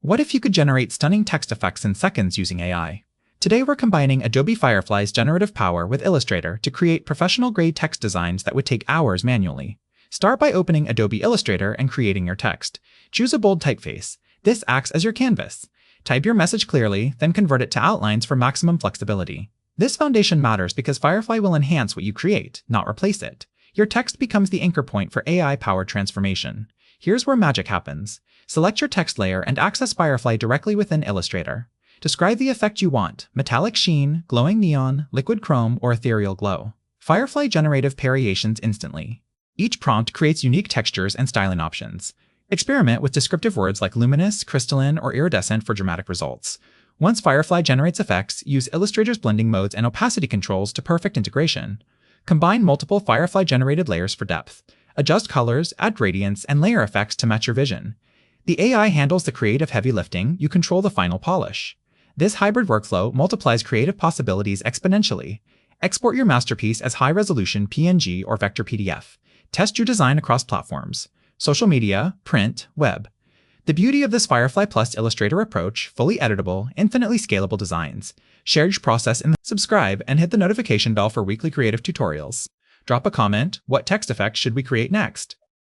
What if you could generate stunning text effects in seconds using AI? Today we're combining Adobe Firefly's generative power with Illustrator to create professional-grade text designs that would take hours manually. Start by opening Adobe Illustrator and creating your text. Choose a bold typeface. This acts as your canvas. Type your message clearly, then convert it to outlines for maximum flexibility. This foundation matters because Firefly will enhance what you create, not replace it. Your text becomes the anchor point for AI-powered transformation. Here's where magic happens. Select your text layer and access Firefly directly within Illustrator. Describe the effect you want: metallic sheen, glowing neon, liquid chrome, or ethereal glow. Firefly generative variations instantly. Each prompt creates unique textures and styling options. Experiment with descriptive words like luminous, crystalline, or iridescent for dramatic results. Once Firefly generates effects, use Illustrator's blending modes and opacity controls to perfect integration. Combine multiple Firefly-generated layers for depth. Adjust colors, add gradients, and layer effects to match your vision. The AI handles the creative heavy lifting, you control the final polish. This hybrid workflow multiplies creative possibilities exponentially. Export your masterpiece as high-resolution PNG or vector PDF. Test your design across platforms: social media, print, web. The beauty of this Firefly Plus Illustrator approach: fully editable, infinitely scalable designs. Share your process and subscribe and hit the notification bell for weekly creative tutorials. Drop a comment: what text effects should we create next?